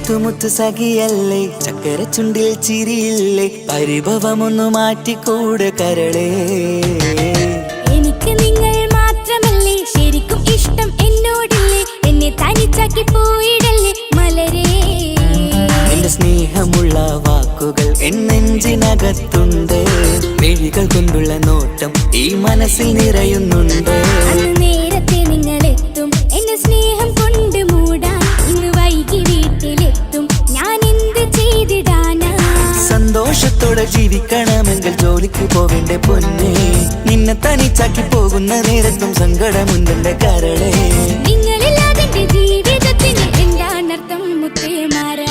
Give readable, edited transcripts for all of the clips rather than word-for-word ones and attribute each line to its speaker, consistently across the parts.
Speaker 1: മുത്തു സഖിയല്ലേ, ചക്കര ചുണ്ടിൽ ചിരിയില്ലേ, പരിഭവമൊന്നു മാറ്റിക്കൂടെ കരളേ.
Speaker 2: എനിക്ക് നിങ്ങൾ മാത്രമല്ലേ ശരിക്കും ഇഷ്ടം എന്നോടില്ലേ, എന്നെ തനിച്ചാക്കി പോയിടല്ലേ മലരേ.
Speaker 1: എന്റെ സ്നേഹമുള്ള വാക്കുകൾ എന്നെഞ്ചിനകത്തുണ്ട്, മിഴികൾ കൊണ്ടുള്ള നോട്ടം ഈ മനസ്സിൽ നിറയുന്നുണ്ട്.
Speaker 2: അന്ന് നേരത്തെ നിങ്ങളെത്തും എന്റെ സ്നേഹം കൊണ്ട് മൂടാൻ, ഇന്ന് വൈകി വീട്ടിലെത്തും ഞാൻ എന്ത് ചെയ്തിടാനാ.
Speaker 1: സന്തോഷത്തോടെ ജീവിക്കണമെങ്കിൽ ജോലിക്ക് പോവേണ്ട പൊന്നേ, നിന്നെ തനിച്ചാക്കി പോകുന്ന നേരത്തും സങ്കടമുണ്ടെന്റെ കരളേ.
Speaker 2: നിങ്ങളില്ലാതെ എന്റെ ജീവിതത്തിന് എന്താണർത്ഥം മുത്തേമാരാ.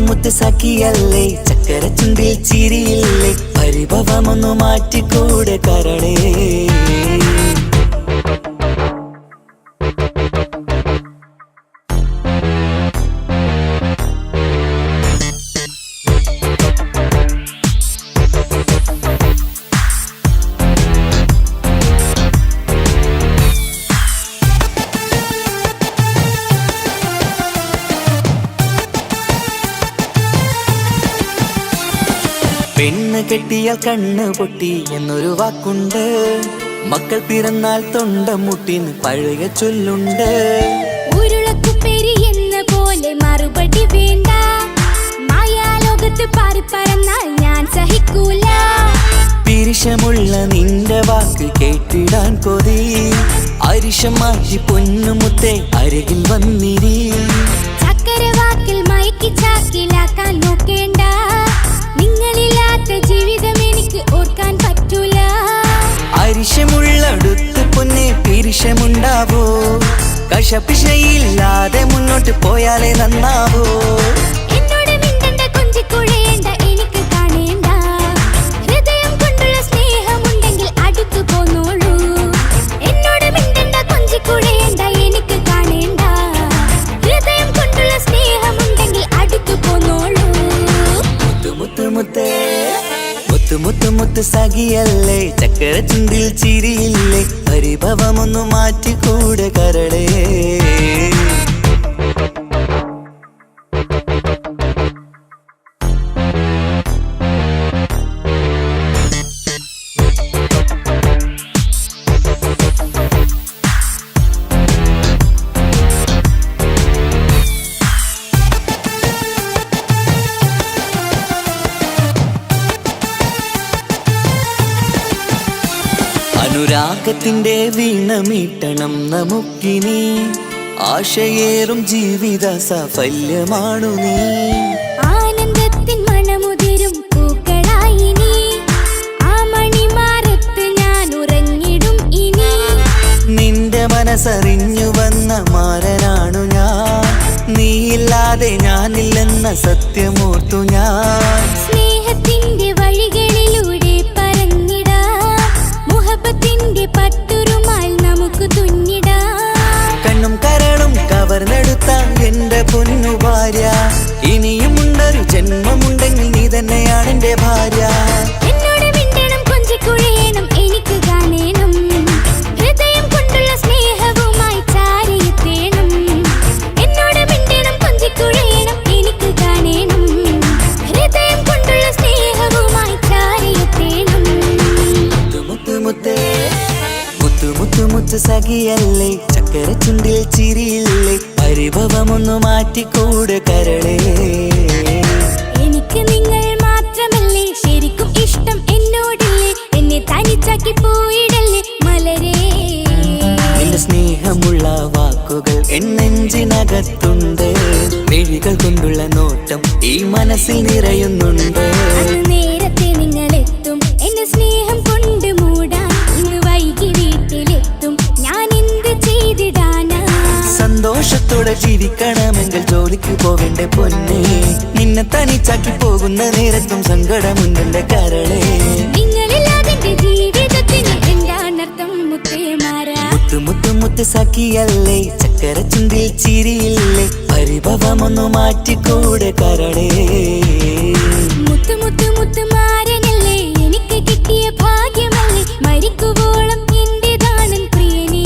Speaker 1: മുത്ത് സഖിയല്ലേ, ചക്കര ചുണ്ടിൽ ചിരിയില്ലേ, പരിഭവമൊന്നു മാറ്റിക്കൂടെ കരളേ. പെണ്ണ് കെട്ടിയാൽ കണ്ണ് പൊട്ടി എന്നൊരു വാക്കുണ്ട്, മക്കൾ പിറന്നാൽ തൊണ്ട മുട്ടിന് പഴയ ചൊല്ലുണ്ട്.
Speaker 2: ഉരുളക്കുപ്പേരി എന്ന പോലെ മറുപടി വേണ്ട, മായാലോകത്ത് പാറിപ്പറന്നാൽ ഞാൻ സഹിക്കൂല.
Speaker 1: പിരിശമുള്ള നിന്റെ വാക്ക് കേട്ടിടാൻ കൊതി, അരിശം മാറ്റി പൊന്നുമുത്തേ അരികിൽ വന്നിരി.
Speaker 2: ചക്കരവാക്കിൽ മയക്കി ചാക്കിലാക്കാൻ നോക്കേണ്ട, നിങ്ങളില്ലാത്ത ജീവിതം എനിക്ക് ഓർക്കാൻ പറ്റൂല.
Speaker 1: അരിശമുള്ളടുത്ത് പൊന്നെ പിരിശമുണ്ടാവോ, കശപിശയില്ലാതെ മുന്നോട്ട് പോയാലേ നന്നാവോ.
Speaker 2: എന്നോട് മിണ്ടണ്ട കൊഞ്ചിക്കുഴയേണ്ട, എനിക്ക് കാണേണ്ട, ഹൃദയം കൊണ്ടുള്ള സ്നേഹമുണ്ടെങ്കിൽ അടുത്തു പോന്നോളൂ. എന്നോട് മിണ്ടണ്ട കൊഞ്ചിക്കുഴയേണ്ട, എനിക്ക് കാണേണ്ട, ഹൃദയം കൊണ്ടുള്ള സ്നേഹമുണ്ടെങ്കിൽ അടുത്തു പോന്നോളൂ.
Speaker 1: മുത്ത് സഖിയല്ലേ, ചക്കര ചുണ്ടിൽ ചിരിയില്ലേ, പരിഭവമൊന്നു മാറ്റിക്കൂടെ കരളേ. അനുരാഗത്തിന്റെ വീണ മീട്ടണം നമുക്കിനി, ആശയേറും ജീവിത സാഫല്യമാണു നീ.
Speaker 2: ആനന്ദത്തിൻ മണമുതിരും പൂക്കളായി നീ, ആ മണിമാറത്ത് ഞാൻ ഉറങ്ങിടും ഇനി.
Speaker 1: നിന്റെ മനസ്സറിഞ്ഞു വന്ന മാരനാണു ഞാൻ, നീയില്ലാതെ ഞാനില്ലെന്ന സത്യമോർത്തു ഞാൻ.
Speaker 2: സ്നേഹത്തിന്റെ വഴികളിലൂടെ പറന്നിടാം, മുഹബത്തിന്റെ പട്ടുറുമാൽ നമുക്ക് തുന്നിടാം.
Speaker 1: കണ്ണും കരളും കവർന്നെടുത്ത എന്റെ പൊന്നു ഭാര്യ, ഇനിയുമുണ്ടൊരു ജന്മമുണ്ടെങ്കിൽ നീ തന്നെയാണ് എന്റെ ഭാര്യ.
Speaker 2: എന്നോട് മിണ്ടണം കൊഞ്ചിക്കുഴയണം, എനിക്ക് കാണേണം, ഹൃദയം കൊണ്ടുള്ള സ്നേഹവുമായി ചാരിയെത്തേണം. എന്നോട് മിണ്ടണം കൊഞ്ചിക്കുഴയണം, എനിക്ക് കാണേണം, ഹൃദയം കൊണ്ടുള്ള സ്നേഹവുമായി ചാരിയെത്തേണം.
Speaker 1: മുത്ത് സഖിയല്ലേ, ചക്കര ചുണ്ടിൽ ചിരിയില്ലേ, പരിഭവമൊന്നു മാറ്റിക്കൂടെ കരളേ.
Speaker 2: എനിക്ക് നിങ്ങൾ മാത്രമല്ലേ ശരിക്കും ഇഷ്ടം എന്നോടില്ലേ, എന്നെ തനിച്ചാക്കി പോയിടല്ലേ മലരേ.
Speaker 1: എന്റെ സ്നേഹമുള്ള വാക്കുകൾ എന്നെഞ്ചിനകത്തുണ്ട്, മിഴികൾ കൊണ്ടുള്ള നോട്ടം ഈ മനസ്സിൽ നിറയുന്നുണ്ട്.
Speaker 2: അന്ന് നേരത്തെ നിങ്ങളെത്തും എന്റെ സ്നേഹം കൊണ്ട് മൂടാൻ, ഇന്ന് വൈകി വീട്ടിലെത്തും ഞാൻ എന്ത് ചെയ്തിടാനാ.
Speaker 1: സന്തോഷത്തോടെ ജീവിക്കണമെങ്കിൽ ജോലിക്ക് പോവേണ്ട പൊന്നേ, നിന്നെ തനിച്ചാക്കി പോകുന്ന നേരത്തും സങ്കടമുണ്ടെന്റെ കരളേ.
Speaker 2: നിങ്ങളില്ലാതെ എന്റെ ജീവിതത്തിന് എന്താണർത്ഥം മുത്തേമാരാ.
Speaker 1: മുത്ത് സഖിയല്ലേ, ചക്കര ചുണ്ടിൽ ചിരിയില്ലേ, പരിഭവമൊന്നു മാറ്റിക്കൂടെ കരളേ.
Speaker 2: മുത്ത് മാരനല്ലേ, എനിക്ക് കിട്ടിയ ഭാഗ്യമല്ലേ, മരിക്കുവോളം എന്റേതാണ് പ്രിയനേ.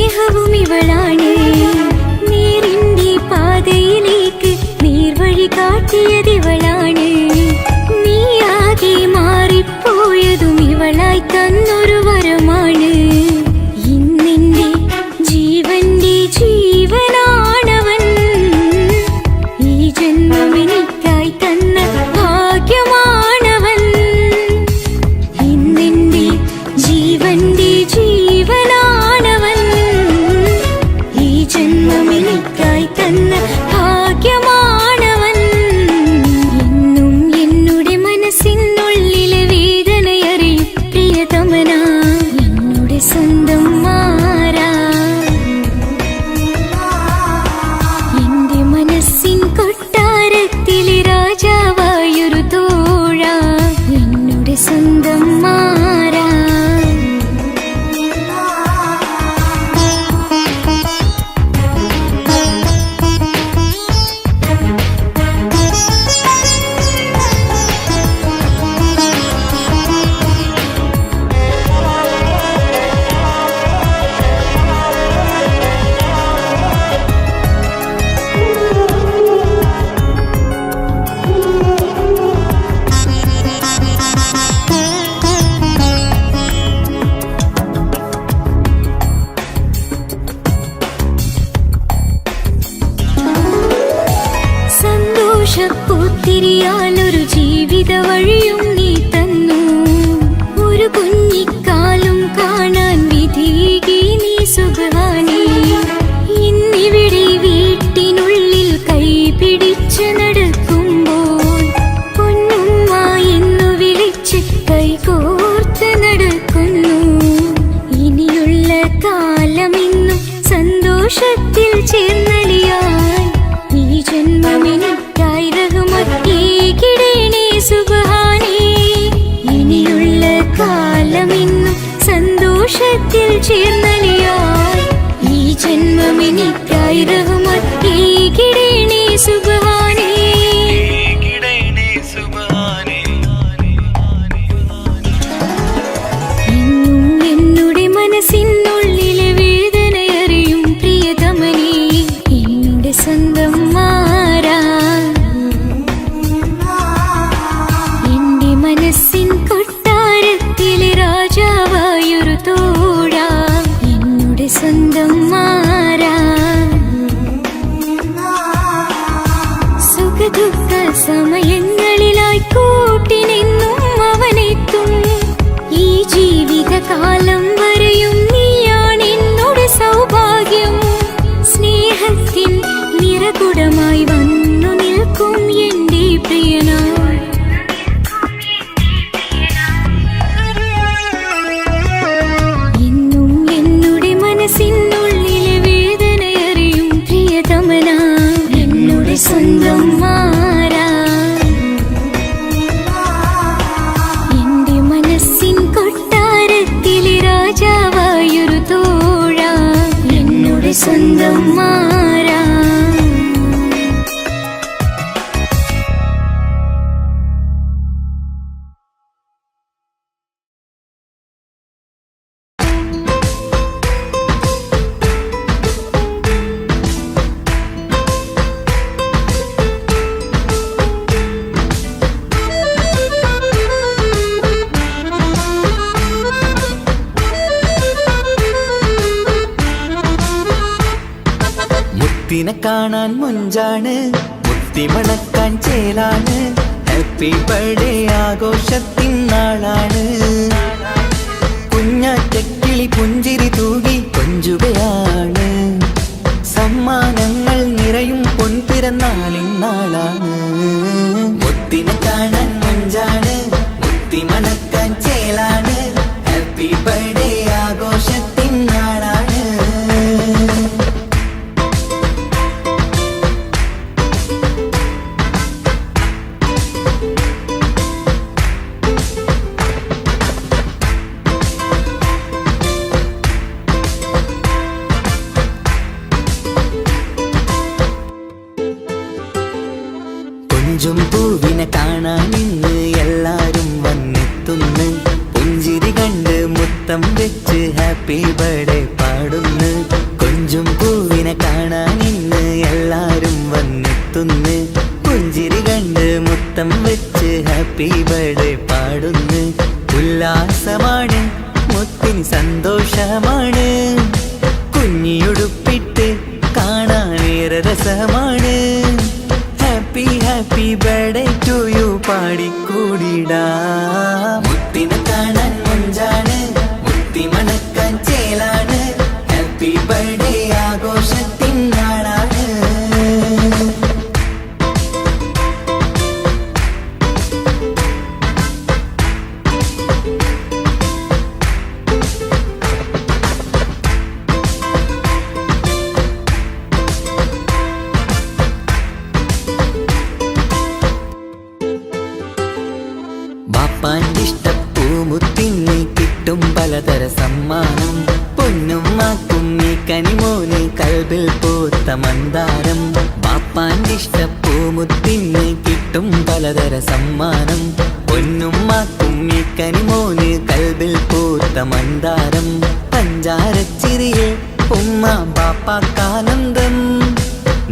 Speaker 2: സ്നേഹവും ഇവളാണ്. നേരിന്റെ പാതയിലേക്ക് നേർവഴി കാട്ടിയതിവളാണ്. നീയാകെ മാറിപ്പോയതും ഇവളായി തന്നൊരു വരമാണ്. ഇന്നെന്റെ ജീവന്റെ ജീവനാണവൻ. ഈ ജന്മം എനിക്കായി തന്ന ഭാഗ്യമാണവൻ. ഇന്നെന്റെ ജീവന്റെ ജീവനാണവൻ. ഈ ജന്മം എനിക്കായി തന്ന ഭാഗ്യമാണവൻ. എന്നും എന്നുടെ മനസ്സിനുള്ളിലെ വേദനയറിയും പ്രിയതമനാ, എന്നുടെ സ്വന്തം മാറാ. എന്റെ മനസ്സിൻ കൊട്ടാരത്തിലെ രാജാവായൊരു തോഴ, എന്നുടെ സ്വന്തം മാറാ. സന്തോഷപ്പൂത്തിരിയാലൊരു ജീവിത വഴിയും നീ തന്നു. ഒരു കുഞ്ഞിക്കാലും കാണാൻ വിധികി നീ സുബ്ഹാനേ. ഇന്നിവിടെ വീട്ടിനുള്ളിൽ കൈ പിടിച്ചു നടക്കുമ്പോൾ പൊന്നുമ്മ എന്നു വിളിച്ച് കൈകോർത്ത് നടക്കുന്നു. ഇനിയുള്ള കാലമെന്നും സന്തോഷത്തിൽ ചേർന്നലിയാൻ ഈ ജന്മമെനിക്കായി റഹ്മത്തേകിടേണേ സുബ്ഹാനേ. ഇനിയുള്ള കാലമെന്നും സന്തോഷത്തിൽ ചേർന്നലിയാൻ ഈ ജന്മമെനിക്കായി റഹ്മത്തേകിടേണേ സുബ്ഹാനേ. എന്നും എന്നുടെ മനസ്സിനുള്ളിലെ വേദനയറിയും പ്രിയതമനേ, എന്നുടെ സ്വന്തം മാറാ. എന്റെ മനസ്സിൻ കൊട്ടാരത്തിലെ രാജാവായൊരു തോഴ, എന്നുടെ സ്വന്തം മാറാ. സുഖദുഃഖ സമയങ്ങളിലായി കൂട്ടിനെന്നും അവനെത്തും. ഈ ജീവിതകാലം വരെയും നീയാണെന്നോട് സൗഭാഗ്യം. സ്നേഹത്തിൻ നിറകുടമായി വന്നു നിൽക്കും എന്റെ പ്രിയനാ. എന്നും എന്നുടെ മനസ്സിനുള്ളിലെ വേദനയറിയും പ്രിയതമനാ, എന്നുടെ സ്വന്തം മാറാ. എന്റെ മനസ്സിൻ കൊട്ടാരത്തിലെ രാജാവായൊരു തോഴ, എന്നുടെ സ്വന്തം മാറാ.
Speaker 1: മുത്തിനെ കാണാൻ മുഞ്ചാണ്, മുത്തി മണക്കാൻ ചേലാണ്. Happy birthday ആഘോഷത്തിൻ നാളാണ്. കുഞ്ഞാറ്റക്കിളി പുഞ്ചിരി തൂകി കൊഞ്ചുകയാണ്. സമ്മാനങ്ങൾ നിറയും പൊൻപിറന്നാളിൻ നാളാണ്. മുത്തിനെ കാണാൻ മുഞ്ചാണ്, മുത്തി മണക്കാൻ ചേലാണ്. Happy birthday ആഘോഷത്തിൻ നാളാണ്. കൊഞ്ചും പൂവിനെ കാണാൻ ഇന്ന് എല്ലാരും വന്നെത്തുന്നു. പുഞ്ചിരി കണ്ട് മുത്തം വെച്ച് ഹാപ്പി ബർത്ത്ഡേ പാടുന്നു. പാടിക്കൂടിടാം. മുത്തിനെ കാണാൻ മൊഞ്ചാണ്, മുത്തി മണക്കാൻ ചേലാണ്, ഹാപ്പി ബർത്ത്ഡേ ആഘോഷത്തിൻ നാളാണ്. ബാപ്പാന്റെ ഇഷ്ടപ്പൂമുത്തിന് കിട്ടും പലതര സമ്മാനം, പൊന്നുമ്മാക്കും ഈ കനിമോന് കൽബിൽ പൂത്ത മന്ദാരം. ബാപ്പാന്റെ ഇഷ്ടപ്പൂമുത്തിന് കിട്ടും പലതര സമ്മാനം, പൊന്നുമ്മാക്കും ഈ കനിമോന് കൽബിൽ പൂത്ത മന്ദാരം. പഞ്ചാരച്ചിരിയെ ഉമ്മ ബാപ്പാക്കാനന്ദം,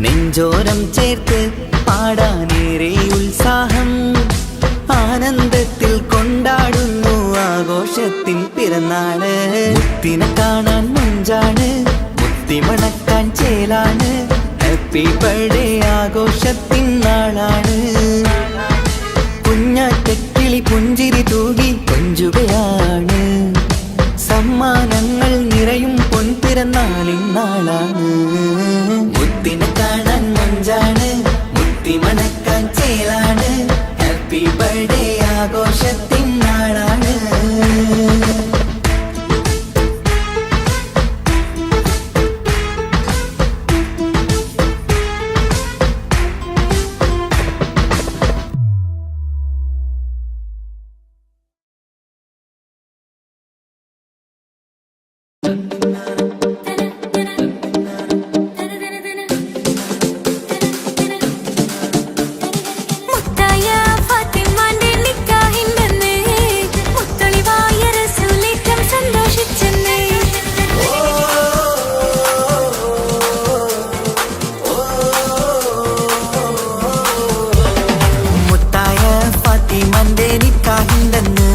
Speaker 1: നെഞ്ചോരം ചേർത്ത് പാടാനേറെ ഉത്സാഹം. ആനന്ദത്തിൽ കൊണ്ടാടുന്നു ആഘോഷത്തിൻ പിറന്നാള്. മുത്തിനെ കാണാൻ മൊഞ്ചാണ്, മുത്തി മണക്കാൻ ചേലാണ്, ഹാപ്പി ബർത്ത്ഡേ ആഘോഷത്തിൻ നാളാണ്. കുഞ്ഞാറ്റക്കിളി പുഞ്ചിരി തൂകി കൊഞ്ചുകയാണ്, സമ്മാനങ്ങൾ നിറയും പൊൻപിറന്നാളിൻ നാളാണ്. മുത്തിനെ കാണാൻ മൊഞ്ചാണ്, മുത്തി മണക്കാൻ ചേലാണ്, ഹാപ്പി ബർത്ത്ഡേ ആഘോഷത്തിൻ നാളാണ്.
Speaker 2: മുത്തായ ഫാത്തിമാന്റെ നിക്കാഹിന്റന്ന് മുത്തളിവായ റസൂലേറ്റം സന്തോഷിച്ചെന്ന്.
Speaker 1: മുത്തായ ഫാത്തിമാന്റെ നിക്കാഹിന്റന്ന്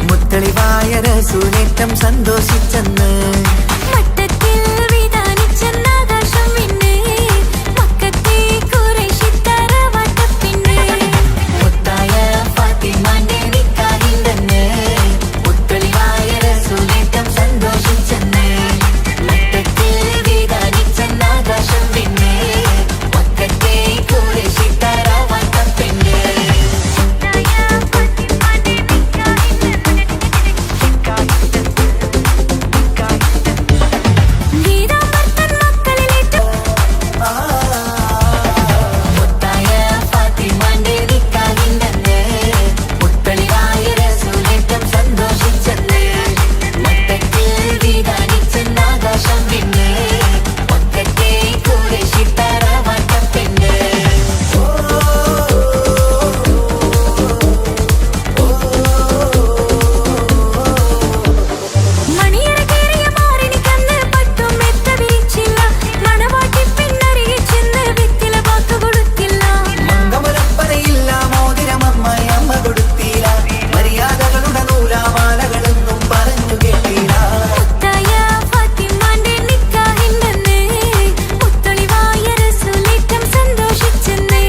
Speaker 1: മുത്തളിവായ റസൂലേറ്റം സന്തോഷിച്ചെന്ന്.
Speaker 2: മട്ടത്തിൽ വിധാനിച്ചെന്നാകാശം പിന്നെ മക്കത്തെ ഖുറൈശി തറവാട്ടപ്പിന്നെ.
Speaker 1: മുത്തായ ഫാത്തിമാന്റെ നിക്കാഹിന്റന്ന് മുത്തളിവായ റസൂലേറ്റം സന്തോഷിച്ചെന്ന്. മട്ടത്തിൽ വിധാനിച്ചെന്നാകാശം പിന്നെ മക്കത്തെ ഖുറൈശി തറവാട്ടപ്പിന്നെ.
Speaker 2: ഗീതാമർത്തൻ മക്കളിലേറ്റം
Speaker 1: മുത്തായ ഫാത്തിമാന്റെ നിക്കാഹിന്റന്ന് മുത്തളിവായ റസൂലേറ്റം സന്തോഷിച്ചെന്ന്. മട്ടത്തിൽ വിധാനിച്ചെന്നാകാശം പിന്നെ മക്കത്തെ ഖുറൈശി തറവാട്ടപ്പിന്നെ.
Speaker 2: മണിയറ കേറിയ മാറിനിക്കന്ന് പട്ടും മെത്ത വിരിച്ചില്ല. മണവാട്ടി പിന്നരികെ ചെന്ന് വെറ്റില വാക്ക് കൊടുത്തില്ല.
Speaker 1: മംഗമലപ്പനയില്ല, മോതിരമമ്മയമ്മ കൊടുത്തില്ല, മര്യാദകളുടെ നൂലാമാലകളൊന്നും പറഞ്ഞു കേട്ടില്ല.
Speaker 2: മുത്തായ ഫാത്തിമാന്റെ നിക്കാഹിന്റന്ന് മുത്തളിവായ റസൂലേറ്റം സന്തോഷിച്ചെന്ന്.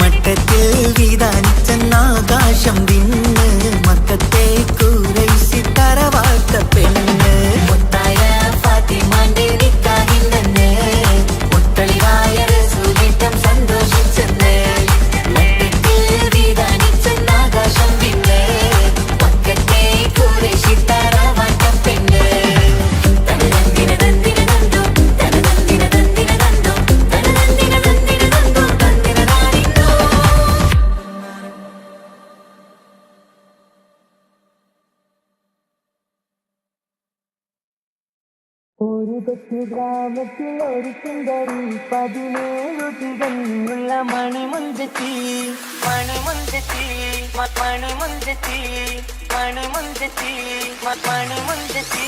Speaker 1: മട്ടത്തിൽ വിധാനിച്ചെന്നാകാശം വിണ്ണ് മക്കത്തെ ഖുറൈശി തറവാട്ടപ്പെണ്ണ്. മുത്തായ ഫാത്തിമാന്റെ നിക്കാഹിന്റന്ന് മുത്തളിവായ റസൂലേറ്റം സന്തോഷിച്ചെന്ന്. മട്ടത്തിൽ വിധാനിച്ചെന്നാകാശം വിണ്ണ് മക്കത്തെ ഖുറൈശി തറവാട്ടപ്പെണ്ണ്. തനതന്തിന തന്തിന തന്തോ, തനതന്തിന തന്തിന തന്തോ, തനതന്തിന തന്തിന തന്തോ, തന്തിന താനിന്തോ. ഒരു കൊച്ചു ഗ്രാമത്തിൽ ഒരു സുന്ദരി 17 തികഞ്ഞുള്ള മണിമുഞ്ചത്തി, മണിമുഞ്ചത്തി, മണിമുഞ്ചത്തി, മണിമുഞ്ചത്തി, മണിമുഞ്ചത്തി.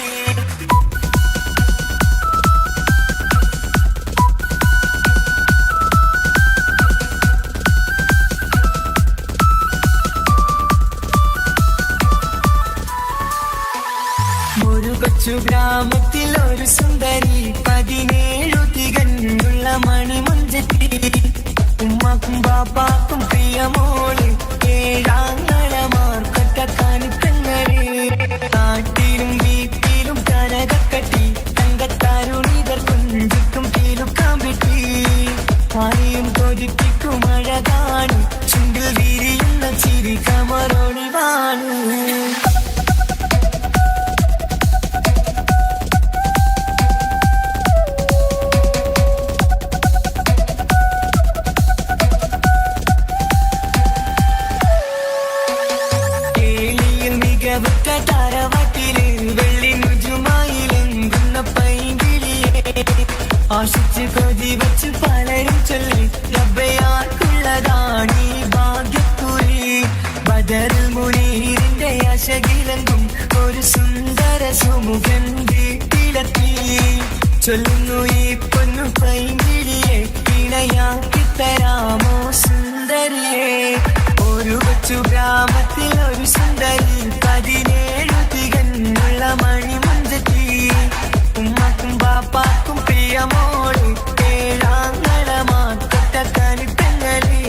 Speaker 1: ഒരു കൊച്ചു ഗ്രാമത്തിൽ ഒരു സുന്ദരി 17 തികഞ്ഞുള്ള മണിമുഞ്ചത്തി. ഉമ്മാക്കും ബാപ്പാക്കും പ്രിയമോള് ഏഴാങ്ങളമാർക്കൊറ്റക്കാനിത്തങ്ങളെ നാട്ടിലും വീട്ടിലും കനകക്കട്ടി തങ്കത്താരുണിതർ കുഞ്ചിക്കും പീലുക്കാമ്പിട്ടി ആരെയും കൊതിപ്പിക്കും അഴകാണ് ചുണ്ടിൽ വിരിയുന്ന ചിരി കമറൊളിവാണ് താരവാട്ടില് വെള്ളി നുജുമായിലെങ്കുന്ന പൈങ്കിളിയെ ആശിച്ച് കൊതി വച്ച് പലരും ചൊല്ലി റബ്ബയാർക്കുള്ളതാണീ ഭാഗ്യക്കുറി ബദറുൽ മുനീറിന്റെ അശകിലെങ്കും ഒരു സുന്ദര സുമുഖൻ വീട്ടിലെത്തി ചൊല്ലുന്നു ഈ പൊന്നു പൈങ്കിളിയെ ഇണയാക്കി തരാമോ സുന്ദരിയെ ഒരു കൊച്ചു ഗ്രാമത്തിൽ ഒരു സുന്ദരി 17 തികഞ്ഞുള്ള മണിമുഞ്ചത്തി ഉമ്മക്കും ബാപ്പാക്കും പ്രിയമോള് ഏഴാങ്ങളമാക്കൊറ്റക്കാനിത്തങ്ങളെ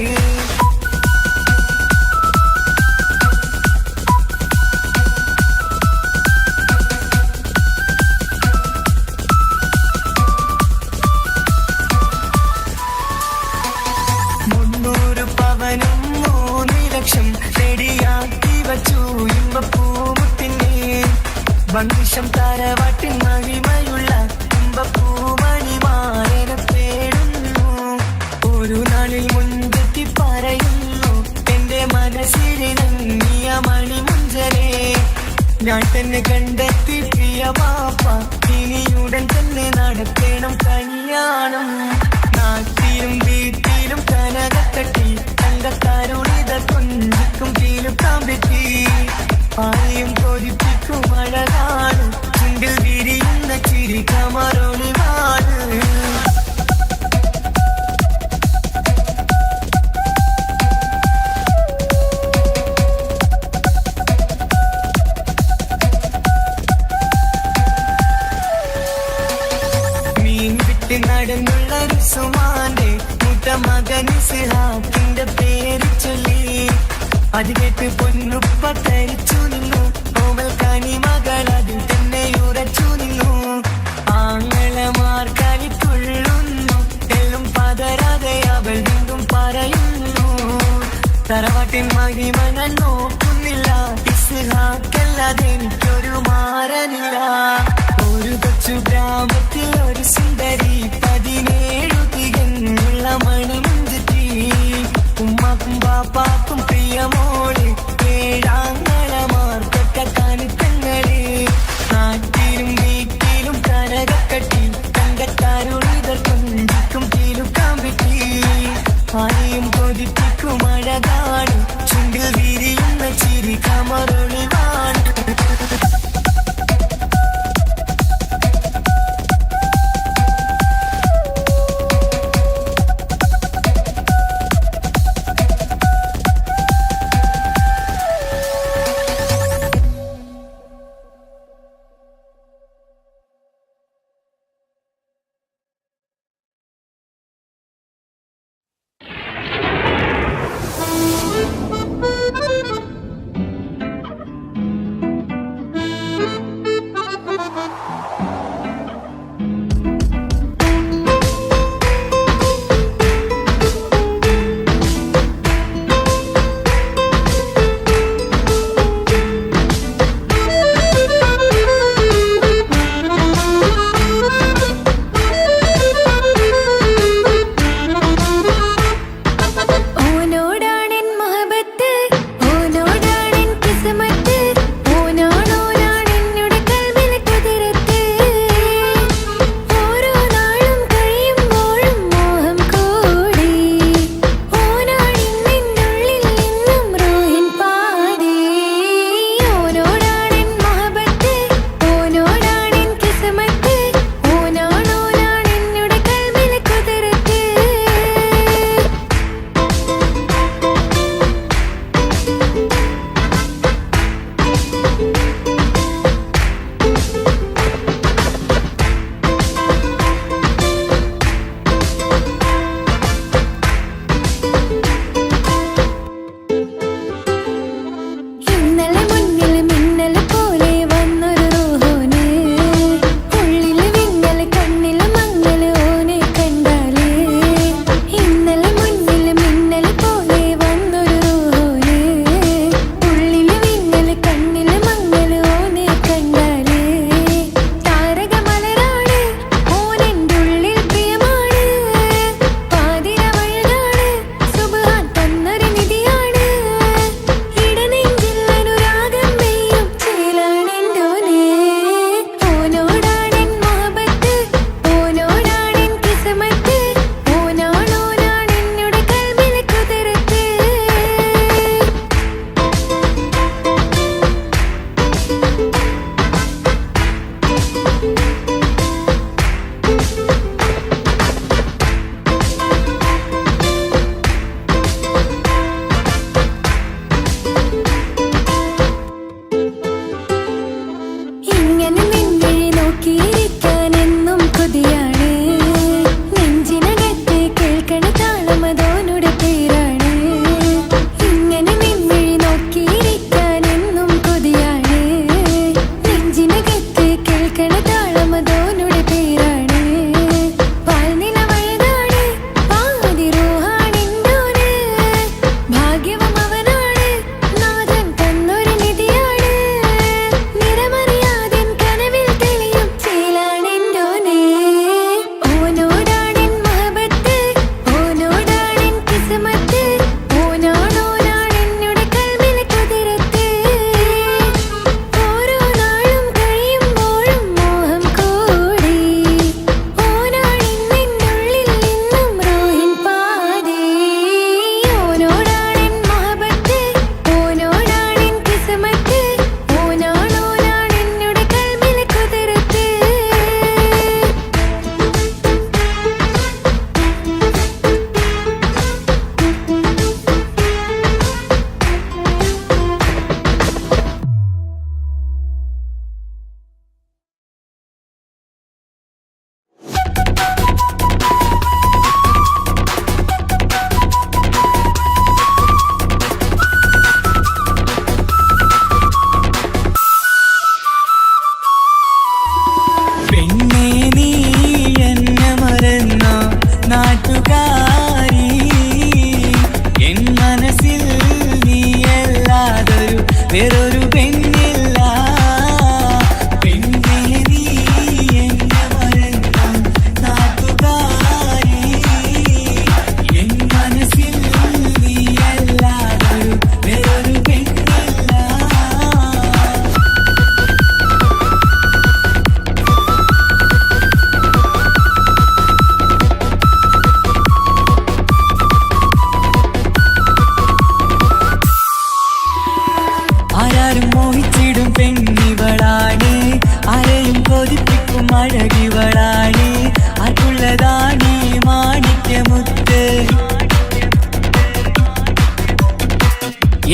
Speaker 1: റെഡിയാക്കി വച്ചു ഇമ്പപ്പൂമുത്തിനെ വണ്ടിഷം താരവാട്ടിൻ മഹിമയുള്ള ഇമ്പപ്പൂമണിമാരനെ തേടുന്നു ഒരു നാളിൽ മുൻപെത്തി പറയുന്നു എന്റെ മനസ്സിലിണങ്ങിയ മണിമുഞ്ചരെ ഞാൻ തന്നെ കണ്ടെത്തി പ്രിയ പാപ്പ ഇനിയുടൻ തന്നെ നടക്കണം കല്യാണം നാട്ടിലും വീട്ടിലും കനകക്കട്ടി തങ്കത്താരുണിത കുഞ്ചിക്കും പീലുക്കാമ്പിട്ടി ആരെയും കൊതിപ്പിക്കും അഴകാണ് ചുണ്ടിൽ വിരിയുന്ന ചിരി കമറൊളിവാണ് മീൻ വിട്ട് നടന്നുള്ള റുസുമാന്റെ മുട്ട മകൻ ഇസ്ഹാഖിന്റെ പേര് ചൊല്ലി അത് കേട്ട് പൊന്നുപ്പ തരിച്ചു നിന്നു ഓവൽ കനി മകൾ അതിൽ തന്നെ ഉറച്ചു നിന്നു ആങ്ങളമാർ കളിക്കൊള്ളുന്നു എല്ലും പതരാതെ അവൾ വീണ്ടും പറയുന്നു തറവാട്ടിൻ മഹിമ ഞാൻ നോക്കുന്നില്ല ഇസ്ഹാഖല്ലാതെ എനിക്കൊരു മാറനില്ല ഒരു കൊച്ചു ഗ്രാമത്തിൽ ഒരു സുന്ദരി 17 തികഞ്ഞുള്ള മണിമുഞ്ചത്തി ഉമ്മാക്കും ബാപ്പാക്കും പ്രിയമോള് ഏഴാങ്ങളമാർക്കൊറ്റക്കാനിത്തങ്ങളെ നാട്ടിലും വീട്ടിലും കനകക്കട്ടി തങ്കത്താരുണിതർ കുഞ്ചിക്കും പീലുക്കാമ്പിട്ടി ആരെയും കൊതിപ്പിക്കും അഴകാണ് ചുണ്ടിൽ വിരിയുന്ന ചിരി കമറൊളിവാണ്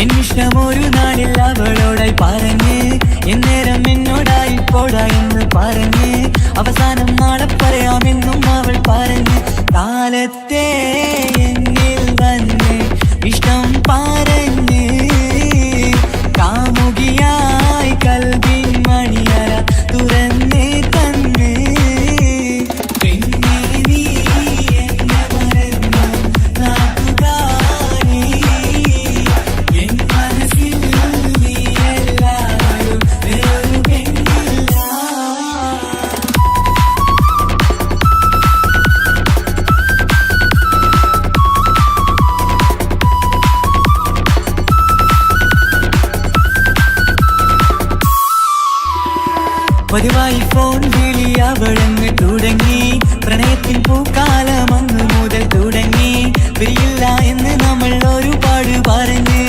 Speaker 1: എൻ ഇഷ്ടം ഒരു നാളിൽ അവളോടായി പറഞ്ഞ് എന്നേരം എന്നോടായി പോടാ എന്ന് പറഞ്ഞ് അവസാനം നാളെ പറയാമെന്നും അവൾ പറഞ്ഞ് കാലത്തെ എന്നിൽ വന്ന് ഇഷ്ടം പറഞ്ഞ് കാമുകിയായി കൽവിൻ മണിയറ തുറന്ന് തന്ന് പിന്നെ നീ എന്നെ മറന്നു നാട്ടുകാരി എൻ മനസ്സിൽ നീ എല്ലാവരും വേറൊരു പെണ്ണില്ല. പതിവായി ഫോൺ വിളി അവളങ്ങ് തുടങ്ങി പ്രണയത്തിൻ പൂക്കാലം അന്ന് മുതൽ തുടങ്ങി പിരിയില്ല എന്ന് നമ്മൾ ഒരുപാട് പറഞ്ഞ്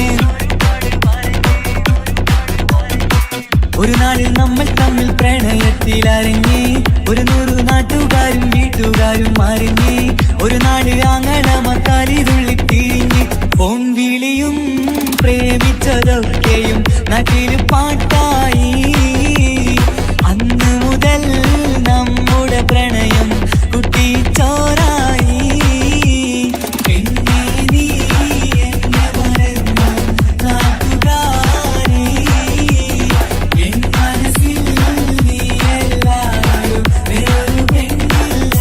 Speaker 1: ഒരു നാളിൽ നമ്മൾ തമ്മിൽ പ്രണയത്തിലറിഞ്ഞ് 100 നാട്ടുകാരും വീട്ടുകാരും അറിഞ്ഞ് ഒരു നാട് ആങ്ങളമക്കാലിതുള്ളി തിരിഞ്ഞ് ഫോൺ വിളിയും പ്രേമിച്ചതൊക്കെയും നാട്ടിൽ പാട്ടായി അന്ന് മുതൽ നമ്മുടെ പ്രണയം കുട്ടിച്ചോറായി പിന്നെ നീ എന്നെ മറന്നു നാട്ടുകാരി എൻ മനസ്സിൽ നീ എല്ലാവരും വേറൊരു പെണ്ണില്ല.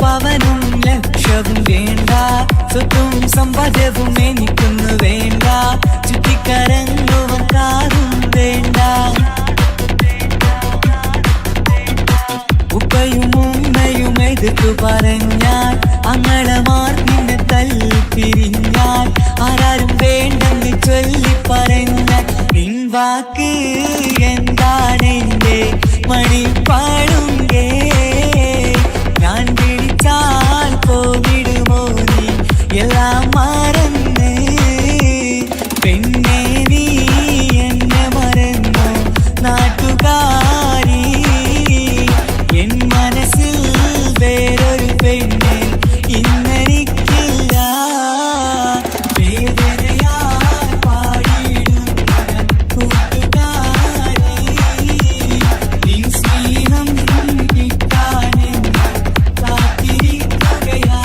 Speaker 1: പവനും ലക്ഷവും വേണ്ട സ്വത്തും സമ്പാദ്യവും എനിക്കൊന്നു വേണ്ട ചുറ്റിക്കറങ്ങുവാൻ കാറും വേണ്ട ഉപ്പയും ഉമ്മയും എതിർത്തു പറഞ്ഞാൽ അങ്ങളമാർ നിന്നെ തല്ലി പിരിഞ്ഞാൽ ആരാരും വേണ്ടെന്ന് ചൊല്ലി പറഞ്ഞാൽ നിൻ വാക്ക് എന്താണെന്റെ മണിപ്പാടുങ്കേ ഞാൻ വിളിച്ചാൽ പോവിടുമോ നീ എല്ലാം മറന്ന് പിന്നെ നീ എന്നെ മറന്നു നാട്ടുകാരി എൻ മനസ്സിൽ വേറൊരു പെണ്ണ് ഇന്നെനിക്കില്ല വേദനയാൽ പാടിയിടുന്ന കൂട്ടുകാരി നിൻ സ്നേഹം കിട്ടാനെന്ന് കാത്തിരിക്കുകയാ.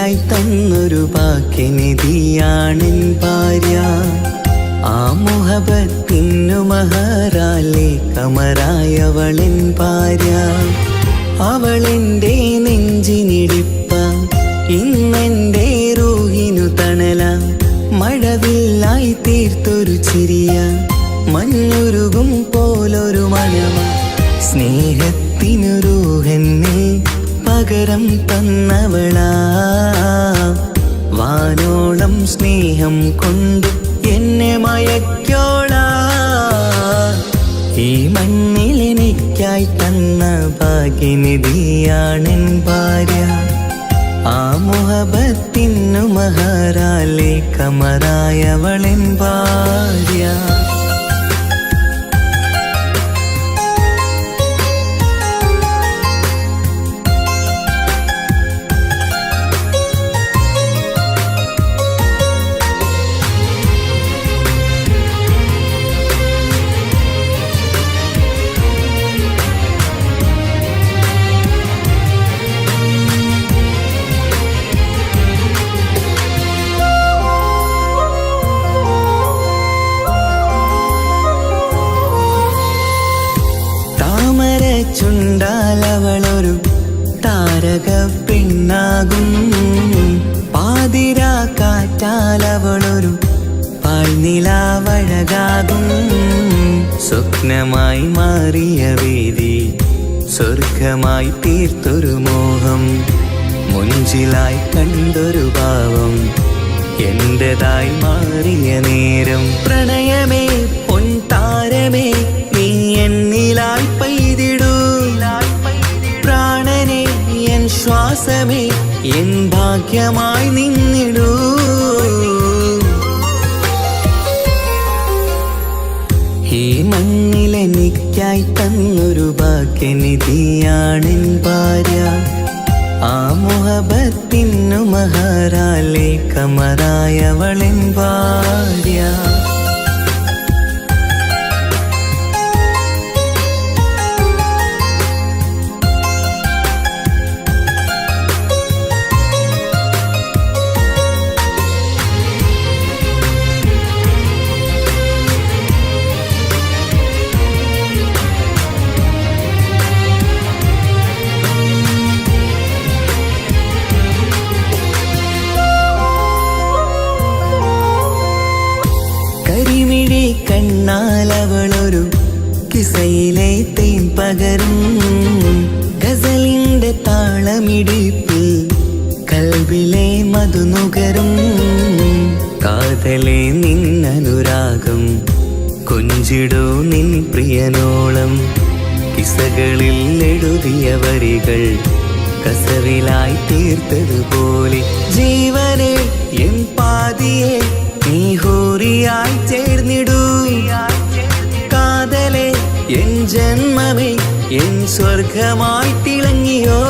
Speaker 1: എനിക്കായി തന്നൊരു ഭാഗ്യനിധിയാണെൻ ഭാര്യ. ആ മുഹബത്തിനു മഹറാലെ കമറായവളെൻ ഭാര്യ. അവളെന്റെ നെഞ്ചിനിടിപ്പ, ഇന്നെന്റെ റൂഹിനു തണല. മഴവില്ലായി തീർത്തൊരു ചിരിയ, മഞ്ഞുരുകും പോലൊരു മണമ. സ്നേഹത്തിനു റൂഹെന്നെ പകരം തന്നവളാ. വാനോളം സ്നേഹം കൊണ്ട് എന്നെ മയക്കോളാ. ഈ മണ്ണിൽ എനിക്കായി തന്ന ഭാഗ്യനിധിയാണെൻ ഭാര്യ. ആ മുഹബത്തിനു മഹറാലെ കമറായവളെൻ ഭാര്യ. ചുണ്ടാലവളൊരു താരക പെണ്ണാകും. പാതിരാ കാറ്റാലവളൊരു പാൽനിലാവഴകാകും. സ്വപ്നമായി മാറിയ വേദി സ്വർഗമായി തീർത്തൊരു മോഹം. മുഞ്ചിലായി കണ്ടൊരു ഭാവം എന്റേതായി മാറിയ നേരം. പ്രണയമേ പൊൻതാരമേ നീ എന്നിലായി പെയ്തിടൂ. പ്രാണനെ എൻ ശ്വാസമേ എൻ ഭാഗ്യമായി നിന്നിടൂ. ഈ മണ്ണിലെനിക്കായി തന്നൊരു ഭാഗ്യനിധിയാണെൻ ഭാര്യ. ആ മുഹബത്തിനു മഹറാലെ കമറായവളെൻ ഭാര്യ. കണ്ണാലവളൊരു കിസയിലെ തേൻ പകരും. ഗസലിന്റെ താളമിടിപ്പിൽ കൽബിലെ മധുനുകരും. കാതലെ നിന്നനുരാഗം കൊഞ്ചിടൂ നിൻ പ്രിയനോളം. കിസകളിൽ എഴുതിയ വരികൾ കസവിലായി തീർത്തതുപോലെ. ജീവനെ എൻ പാതിയെ നീ ഹൂറിയായി ചേർന്നിടൂ. കാതലെ എൻ ജന്മമേ എൻ സ്വർഗമായി തിളങ്ങിയോ.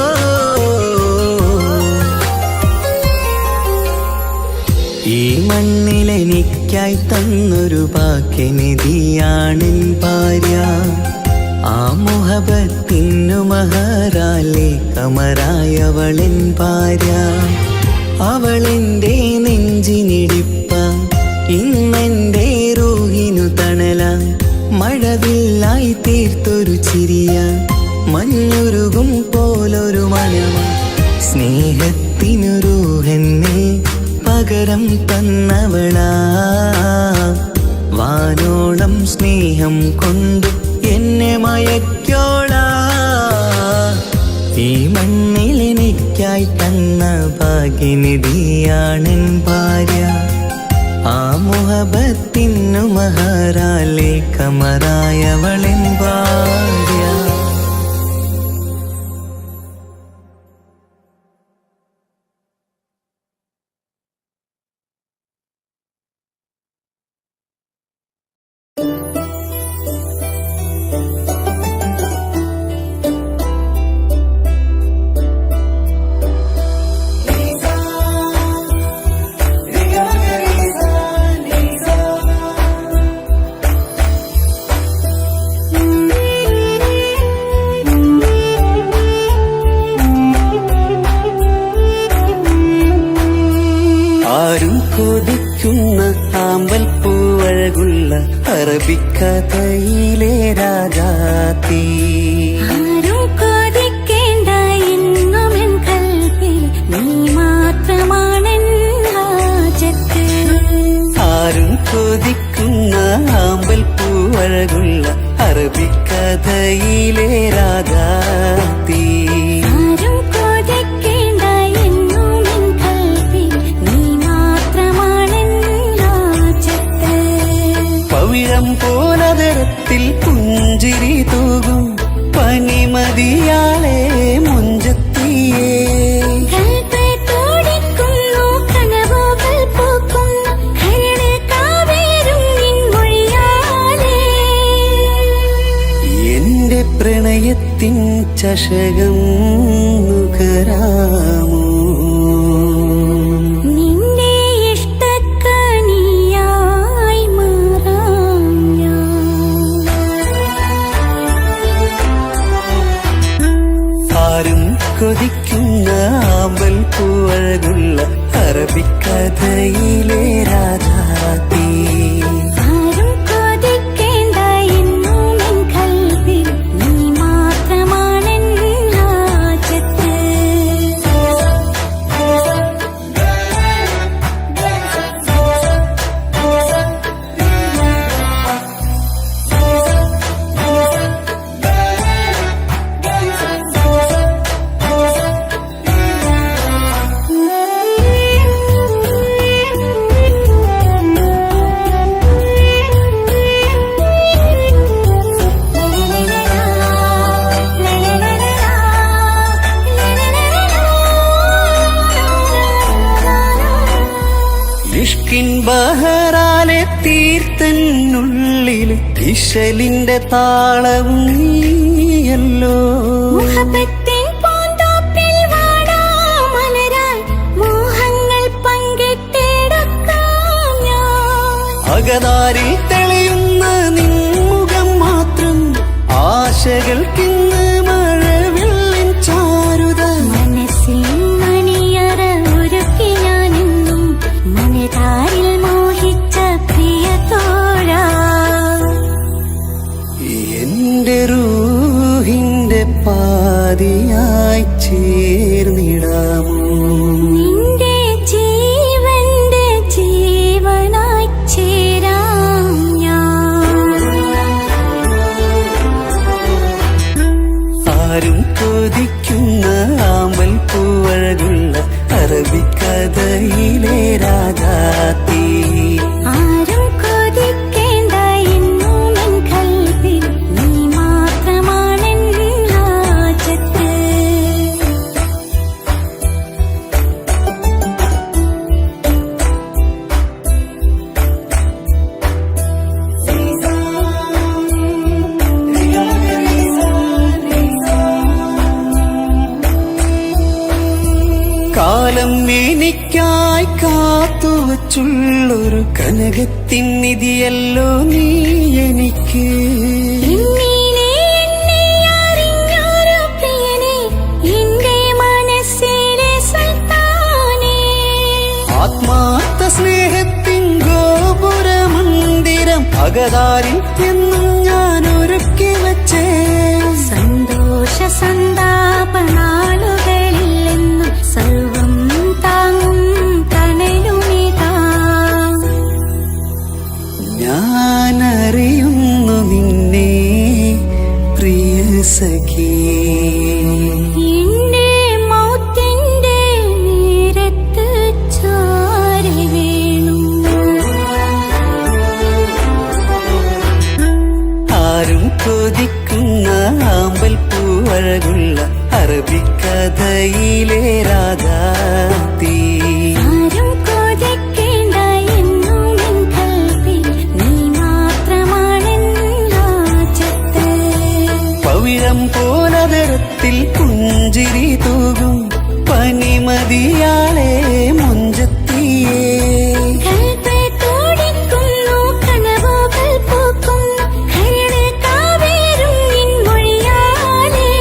Speaker 1: ഈ മണ്ണിലെനിക്കായി തന്നൊരു ഭാഗ്യനിധിയാണെൻ ഭാര്യ. ആ മുഹബത്തിനു മഹറാലെ കമറായവളെൻ ഭാര്യ. അവളെന്റെ നെഞ്ചിനിടിപ്പ, ഇന്നെന്റെ റൂഹിനു തണല. മഴവില്ലായി തീർത്തൊരു ചിരിയ, മഞ്ഞുരുകും പോലൊരു മണമ. സ്നേഹത്തിനു റൂഹെന്നെ പകരം തന്നവളാ. വാനോളം സ്നേഹം കൊണ്ട് എന്നെ മയക്കോളാ. ഈ മണ്ണിലെനിക്കായി തന്ന ഭാഗ്യനിധിയാണെൻ ഭാര്യ. ആ മുഹബത്തിനു മഹറാലെ കമറായവളെൻ ഭാര്യ. കൊതിക്കുന്ന ആമ്പൽ പൂവഴകുള്ള അറബിക്കഥയിലെ രാജാത്തി.
Speaker 2: ആരും കൊതിക്കേണ്ട എന്നും എൻ കൽബിൽ നീ മാത്രമാണെൻ ഹാജത്ത്.
Speaker 1: ആരും കൊതിക്കുന്ന ആമ്പൽ പൂവഴകുള്ള അറബിക്കഥയിലെ രാജാത്തി.
Speaker 2: ആരും കൊതിക്കേണ്ട എന്നും എൻ കൽബിൽ നീ മാത്രമാണെൻ ഹാജത്ത്.
Speaker 1: പവിഴം പോലതരത്തിൽ പുഞ്ചിരി തൂകും പനിമതിയാളെ മുഞ്ചത്തിയേ.
Speaker 2: കൽബ് തുടിക്കുന്നു കനവുകൾ പൂക്കുന്നു കരള് കാവേരും നിൻ മൊഴിയാലേ.
Speaker 1: എന്റെ പ്രണയത്തിൻ ചഷകം നുകരാമോ?
Speaker 2: നിന്റെ ഇഷ്ടക്കനിയായി മാറാം ഞാൻ.
Speaker 1: ആരും കൊതിക്കുന്ന ആമ്പൽ പൂവഴകുള്ള അറബിക്കഥയിലെ രാജാത്തി.
Speaker 2: ആരും കൊതിക്കേണ്ട എന്നും എൻ കൽബിൽ നീ മാത്രമാണെൻ ഹാജത്ത്.
Speaker 1: ഇഷ്കിൻ ബഹറാലെ തീർത്തന്നുള്ളിൽ ഇശലിന്റെ താളവും നീയല്ലോ.
Speaker 2: മുഹബത്തിൻ പൂന്തോപ്പിൽ വാടാമലരായി മോഹങ്ങൾ പങ്കിട്ടെടുക്കാം ഞാൻ.
Speaker 1: അകതാരിൽ തെളിയുന്ന നിൻമുഖം മാത്രം ആശകൾക്കിന്ന് മഴവില്ലിൻ ചാരുത.
Speaker 2: മനസ്സിൽ മണിയറ ഒരുക്കി ഞാനെന്നും മനതാരിൽ മോഹിച്ച പ്രിയ തോഴാ.
Speaker 1: എന്റെ റൂഹിന്റെ പാതിയായി ചേർന്നിടാമോ?
Speaker 2: നിന്റെ ജീവന്റെ ജീവനായി ചേരാം ഞാൻ.
Speaker 1: ആരും കൊതിക്കുന്ന ആമ്പൽ പൂവഴകുള്ള അറബിക്കഥയിലെ രാജാത്തി.
Speaker 2: ആരും കൊതിക്കേണ്ട എന്നും എൻ കൽബിൽ നീ മാത്രമാണെൻ ഹാജത്ത്.
Speaker 1: കാലം എനിക്കായി കാത്തുവച്ചുള്ളൊരു കനകത്തിൻ നിധിയല്ലോ നീ എനിക്ക്.
Speaker 2: ഇന്നീനെ എന്നെ അറിഞ്ഞൊരു പ്രിയനെ എന്റെ മനസ്സിലെ സുൽത്താനേ.
Speaker 1: ആത്മാർത്ഥ സ്നേഹത്തിൻ ഗോപുര മന്ദിരം അകതാരിൽ എന്നും ഞാൻ ഒരുക്കി വച്ചേ.
Speaker 2: സന്തോഷ സന്താപനാളുകളില്ലെന്നും സർവം താങ്ങും തണലുമിതാ.
Speaker 1: ഞാനറിയുന്നു നിന്നെ പ്രിയ സഖി.
Speaker 2: എന്റെ മൗത്തിന്റെ നേരത്ത് ചാരി വീണു.
Speaker 1: ആരും കൊതിക്കുന്ന ആമ്പൽ പൂവഴകുള്ള അറബിക്കഥയിലെ രാജാത്തി.
Speaker 2: ആരും കൊതിക്കേണ്ട എന്നും എൻ കൽബിൽ നീ മാത്രമാണെൻ ഹാജത്ത്.
Speaker 1: പവിഴം പോലതരത്തിൽ പുഞ്ചിരി തൂകും പനിമതിയാളെ മുഞ്ചത്തിയേ.
Speaker 2: കൽബ് തുടിക്കുന്നു കനവുകൾ പൂക്കുന്നു കരള് കാവേരും നിൻ മൊഴിയാലേ.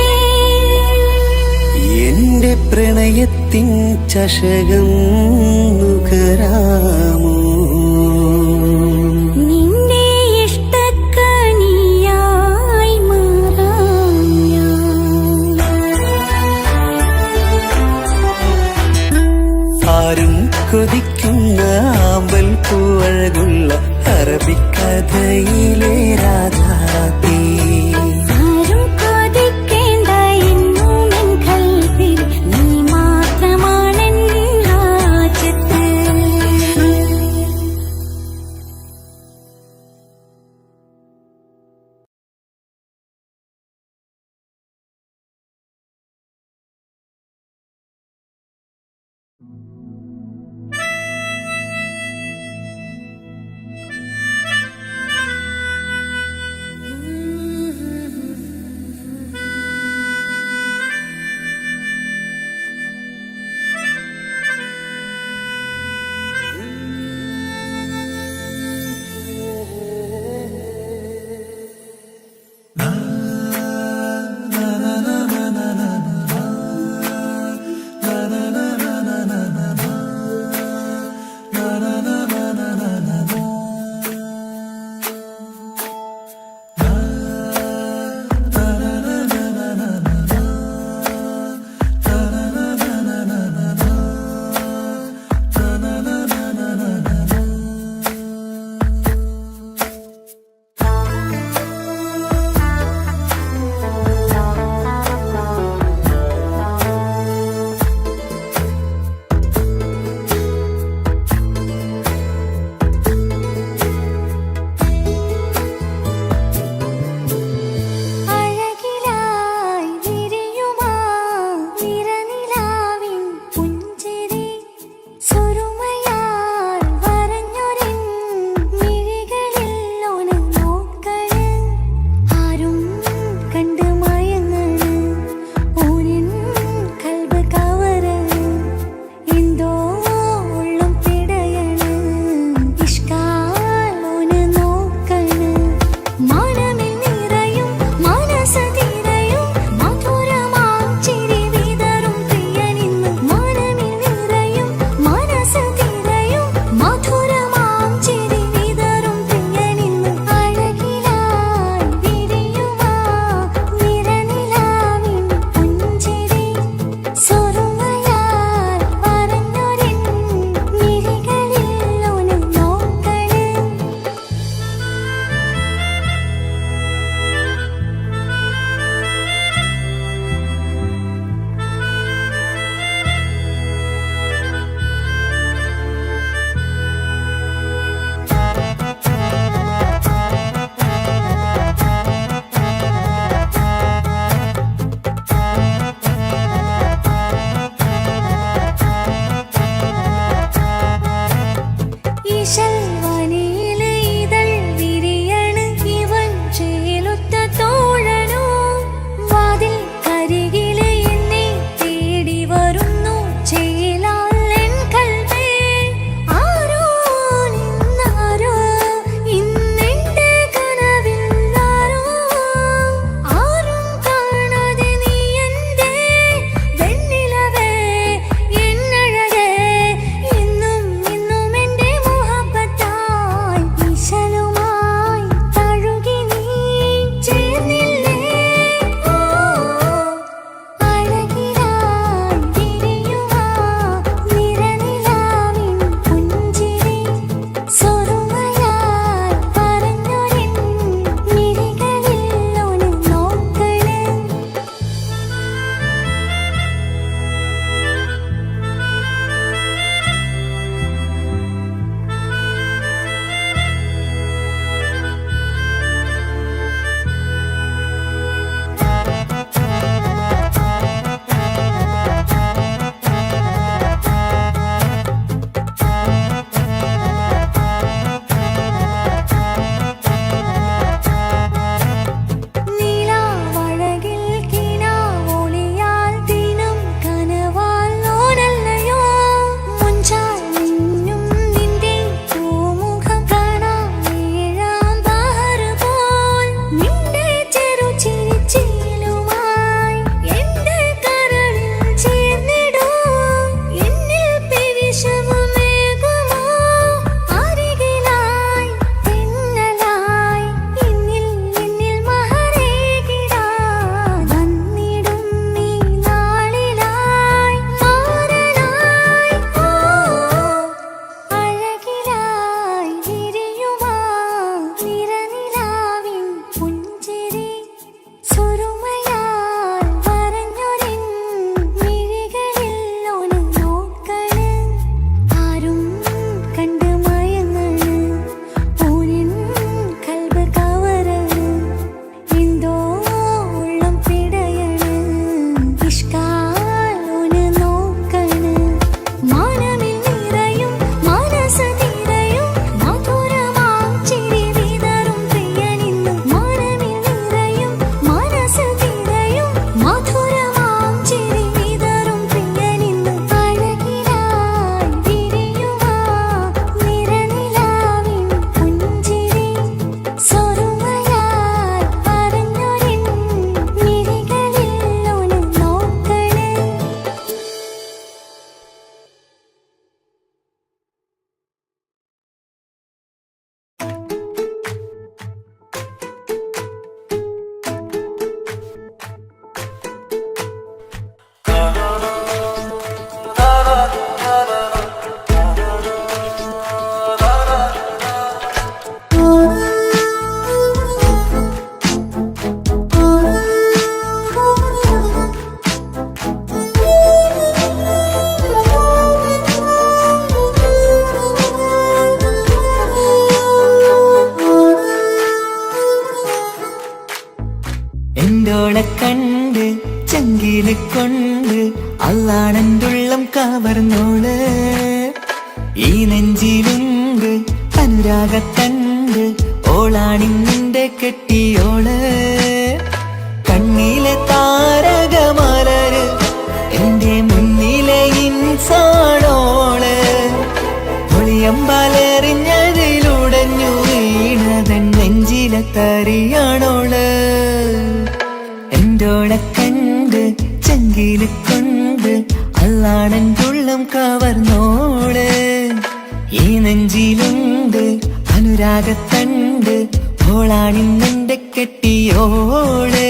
Speaker 1: എന്റെ പ്രണയത്തിൻ ചഷകം നുകരാമോ? അഴകുള്ള അറബിക്കഥയിലെ രാജാത്തീ.
Speaker 2: ആരും കൊതിക്കേണ്ട എന്നും എൻ കൽവിൽ നീ മാത്രമാണെൻ ഹാജത്ത്.
Speaker 1: കൊണ്ട് അല്ലാണെന്തുള്ളം കവർന്നോള്. ഈ നെഞ്ചിലുണ്ട് അനുരാഗത്തണ്ട്, ഓളാണിന്നിന്റെ കെട്ടിയോള്. കണ്ണിലെ താരകമലര് എന്റെ മുന്നിലെ ഇൻസാണോള്. ഒളിയമ്പാലെറിഞ്ഞതിലുടഞ്ഞു വീണതൻ നെഞ്ചിലെ തരിയാണോള്. എന്റോളെ കണ്ട് ചെങ്കില് കൊണ്ട് അല്ലാണെന്തുള്ളം കവർന്നോള്. ഈ നെഞ്ചിലുണ്ട് അനുരാഗത്തണ്ട്, ഓളാണിന്നെന്റെ കെട്ടിയോള്.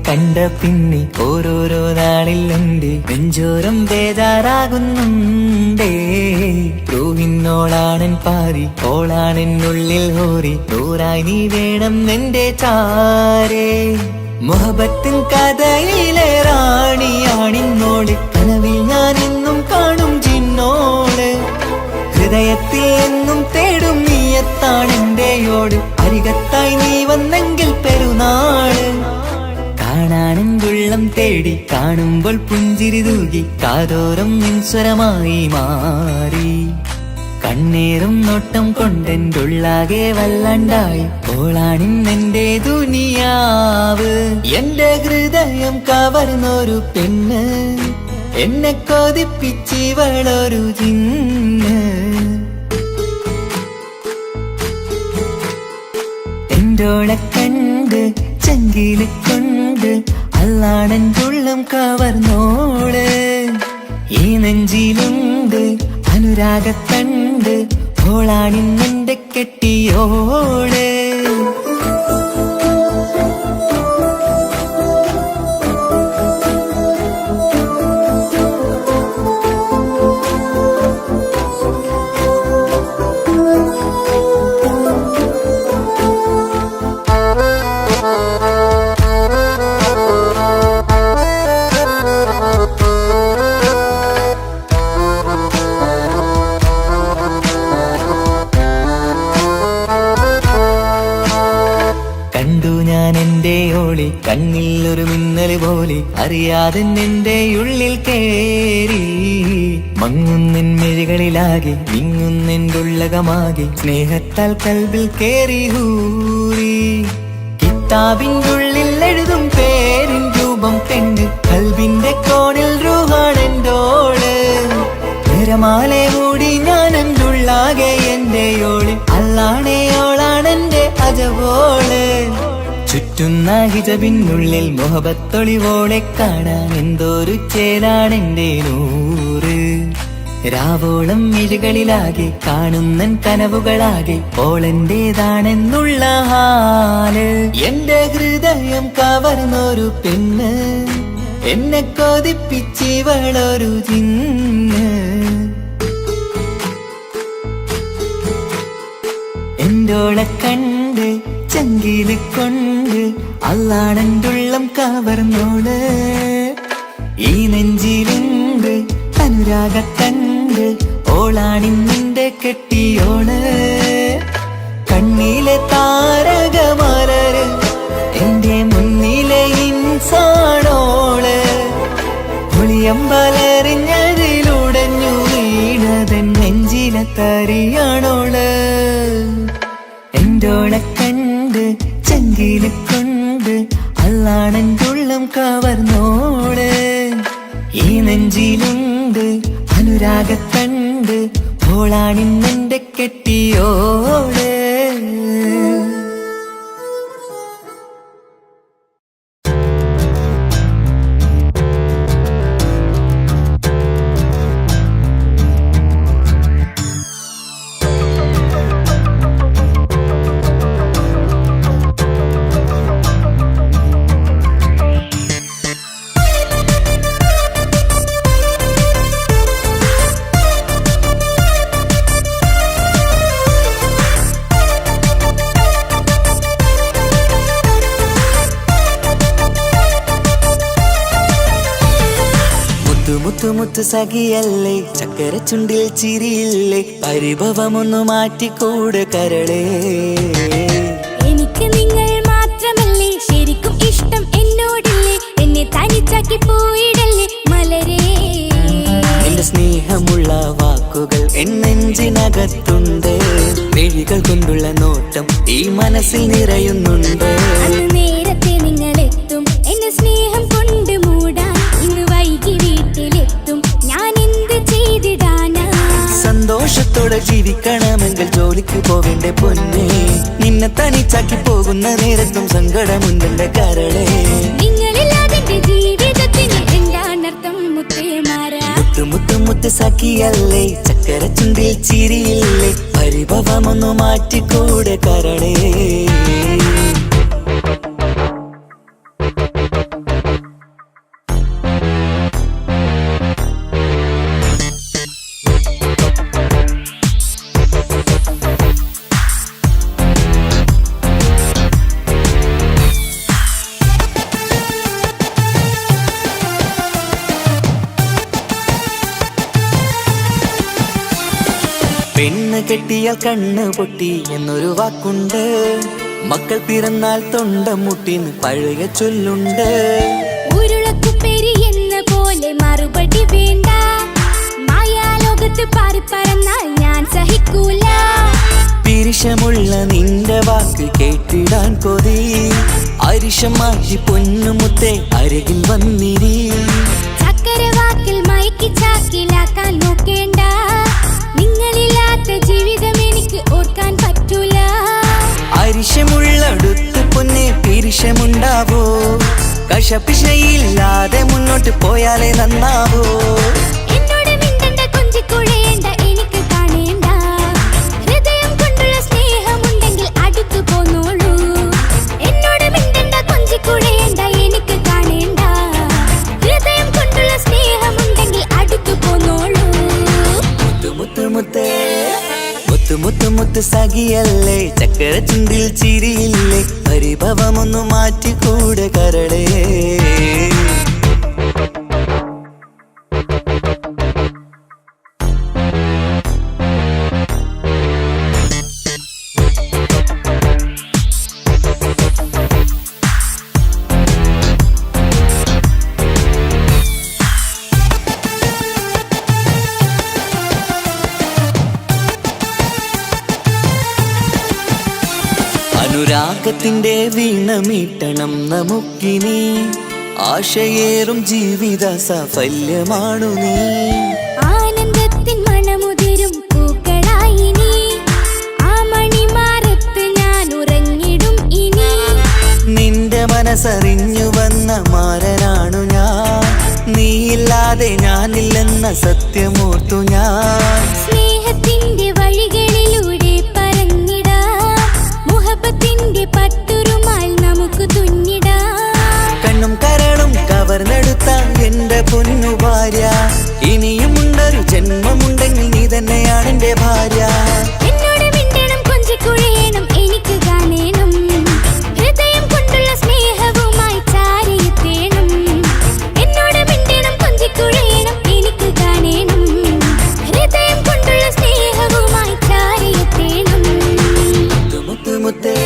Speaker 1: കണ്ട പിന്നെ ഓരോരോ നാളിലുണ്ട് നെഞ്ചോരം ബേജാറാകുന്നുണ്ടേ. റൂഹിന്നോളാണൻ പാതി, ഓളാണെന്നുള്ളിൽ ഹോറി, നൂറായി നീ വേണം നിന്റെ ചാരേ. മുഹബത്തിൻ കഥയിലെ റാണിയാണിന്നോള്, കനവിൽ ഞാൻ എന്നും കാണും ചിന്നോള്. ഹൃദയത്തിൽ എന്നും തേടും നീയത്താണെന്റെയോട്, അരികത്തായി നീ വന്നെങ്കിൽ പെരുന്നാള്. കാണാനെന്തുള്ളം തേടി കാണുമ്പോൾ പുഞ്ചിരി തൂകി, കാതോരം നിൻസ്വരമായി മാറി. കണ്ണേറും നോട്ടം കൊണ്ടെന്തുള്ളാകെ വല്ലാണ്ടായി, ഓളാണിന്നെന്റെ ദുനിയാവ്. എന്റെ ഹൃദയം കവർന്നൊരു പെണ്ണ്, എന്നെ കൊതിപ്പിച്ചിവളൊരു ജിന്ന്. എന്റോളെ കണ്ട് ചെങ്കില് കൊണ്ട് അല്ലാണെന്തുള്ളം കവർന്നോള്. ഈ നെഞ്ചിലുണ്ട് അനുരാഗത്തണ്ട്, ഓളാണിന്നെന്റെ കെട്ടിയോള്. കണ്ണിൽ ഒരു മിന്നല് പോലെ അറിയാതെ നിന്റെ ഉള്ളിൽ കേറി. മങ്ങുന്നിൻ മിഴികളിലാകെ വിങ്ങുന്നെന്തുള്ളകമാകെ, സ്നേഹത്താൽ കൽബിൽ കേറി ഹൂറി. കിതാബിന്റെ ഉള്ളിൽ എഴുതും പേരിൻ രൂപം കണ്ട്, കൽബിന്റെ കോണിൽ റൂഹാണെന്തോള്. നിറമാലെ മൂടി ഞാൻ എന്തുള്ളാകെ എന്റെയോള്, അല്ലാണേയോളാണെന്റെ അജവോള്. ചുറ്റുന്ന ഹിജബിനുള്ളിൽ മുഹബത്തൊളിവോളെ കാണാൻ എന്തോരു ചേലാണെന്റെ നൂറ്. രാവോളം മിഴികളിലാകെ കാണുന്നൻ കനവുകളാകെ, ഓളെന്റേതാണെന്നുള്ള ഹാല്. എന്റെ ഹൃദയം കവർന്നൊരു പെണ്ണ്, എന്നെ കൊതിപ്പിച്ചിവളൊരു ജിന്ന്. എന്റോളെ കണ്ട് ചെങ്കില് കൊണ്ട് അല്ലാണെന്തുള്ളം കവർന്നോള്. ഈ നെഞ്ചിലുണ്ട് അനുരാഗത്തണ്ട്, ഓളാണിന്നിന്റെ കെട്ടിയോള്. കണ്ണിലെ താരകമലര് എന്റെ മുന്നിലെ ഇൻസാണോള്. ഒളിയമ്പലെറിഞ്ഞതിലുടഞ്ഞു വീണതൻ നെഞ്ചിലെ തരിയാണോള്. എന്റോളെ കണ്ട് ചെങ്കില് കൊണ്ട് അല്ലാണെന്തുള്ളം കവർന്നോള്. ഈ നെഞ്ചിലുണ്ട് അനുരാഗത്തണ്ട്, ഓളാണിന്നെന്റെ കെട്ടിയോള്. മുത്തു സഖിയല്ലേ ചക്കര ചുണ്ടിൽ ചിരിയില്ലേ പരിഭവമൊന്നു മാറ്റിക്കൂടെ കരളേ
Speaker 2: എനിക്ക് നിങ്ങൾ മാത്രമല്ലേ ശരിക്കും ഇഷ്ടം എന്നോടില്ലേ എന്നെ തനിച്ചാക്കി പോയിടല്ലേ മലരേ
Speaker 1: നിന്റെ സ്നേഹമുള്ള വാക്കുകൾ എന്നെഞ്ചിനകത്തുണ്ട് മിഴികൾ കൊണ്ടുള്ള നോട്ടം ഈ മനസ്സിൽ നിറയുന്നുണ്ട്
Speaker 2: അന്ന് നേരത്തെ നിങ്ങളെത്തും എന്നെ സ്നേഹം കൊണ്ട് മൂടാൻ ഇന്ന് വൈകി വീട്ടിലെത്തും ഞാൻ എന്ത് ചെയ്തിടാനാ
Speaker 1: സന്തോഷത്തോടെ ജീവിക്കണമെങ്കിൽ ജോലിക്ക് പോവേണ്ട പൊന്നേ നിന്നെ തനിച്ചാക്കി പോകുന്ന നേരത്തും സങ്കടമുണ്ടെന്റെ കരളേ
Speaker 2: നിങ്ങളില്ലാതെ എന്റെ ജീവിതത്തിന് എന്താണർത്ഥം മുത്തേമാരാ
Speaker 1: മുത്തു മുത്തു മുത്ത് സഖിയല്ലേ ചക്കര ചുണ്ടിൽ ചിരിയില്ലേ പരിഭവമൊന്നു മാറ്റിക്കൂടെ കരളേ പെണ്ണ് കെട്ടിയാൽ കണ്ണ് പൊട്ടി എന്നൊരു വാക്കുണ്ട് മക്കൾ പിറന്നാൽ തൊണ്ട മുട്ടിന്ന് പഴയ ചൊല്ലുണ്ട്
Speaker 2: ഉരുളക്കുപ്പേരി എന്ന പോലെ മറുപടി വേണ്ട മായാലോകത്ത് പാറി പറന്നാൽ ഞാൻ സഹിക്കൂല
Speaker 1: പിരിശമുള്ള നിന്റെ വാക്ക് കേട്ടിടാൻ കൊതി അരിശം മാറ്റി പൊന്നുമുത്തേ അരികിൽ വന്നിരി
Speaker 2: ചക്കര വാക്കിൽ മയക്കി ചാക്കിലാക്കാൻ നോക്കേണ്ട നിങ്ങളില്ലാത്ത ജീവിതം എനിക്ക് ഓർക്കാൻ പറ്റൂല
Speaker 1: അരിശമുള്ളടുത്ത് പൊന്നെ പിരിശമുണ്ടാവോ കശപിശയില്ലാതെ മുന്നോട്ട് പോയാലേ നന്നാവോ
Speaker 2: എന്നോട് മിണ്ടണ്ട കൊഞ്ചിക്കുഴയേണ്ട എനിക്ക് കാണേണ്ട ഹൃദയം കൊണ്ടുള്ള സ്നേഹമുണ്ടെങ്കിൽ അടുത്തു പോന്നോളൂ എന്നോട് മിണ്ടണ്ട കൊഞ്ചിക്കുഴയേണ്ട എനിക്ക് കാണേണ്ട ഹൃദയം കൊണ്ടുള്ള സ്നേഹമുണ്ടെങ്കിൽ അടുത്തു പോന്നോളൂ
Speaker 1: മുത്തു മുത്ത് മുത്തു മുത്തു മുത്ത് സഖിയല്ലേ ചക്കര ചുണ്ടിൽ ചിരിയില്ലേ പരിഭവമൊന്നു മാറ്റിക്കൂടെ കരളേ അനുരാഗത്തിന്റെ വീണമീട്ടണം നമുക്കിനി ആശയേറും ജീവിത സാഫല്യമാണു നീ
Speaker 2: ആനന്ദത്തിൻ മണമുതിരും പൂക്കളായി നീ ആ മണിമാറത്ത് ഞാൻ ഉറങ്ങിടും ഇനി
Speaker 1: നിന്റെ മനസ്സറിഞ്ഞു വന്ന മാരനാണു ഞാൻ നീയില്ലാതെ ഞാനില്ലെന്ന സത്യമോർത്തു ഞാൻ
Speaker 2: സ്നേഹത്തിന്റെ വഴികളിലൂടെ പറഞ്ഞിടാം മുഹബത്തിന്റെ പട്ടുറുമാൽ നമുക്ക് തുന്നിടാം
Speaker 1: കണ്ണും കരളും കവർന്നെടുത്ത എന്റെ പൊന്നു ഭാര്യ ഇനിയുമുണ്ടൊരു ജന്മമുണ്ടെങ്കിൽ നീ തന്നെയാണ് എന്റെ ഭാര്യ
Speaker 2: എന്നോട് മിണ്ടണം കൊഞ്ചിക്കുഴയണം എനിക്ക് കാണേണം ഹൃദയം കൊണ്ടുള്ള സ്നേഹവുമായി ചാരിയെത്തേണം എന്നോട് മിണ്ടണം കൊഞ്ചിക്കുഴയണം എനിക്ക് കാണേണം ഹൃദയം കൊണ്ടുള്ള സ്നേഹവുമായി ചാരിയെത്തേണം
Speaker 1: മുത്തു മുത്തേ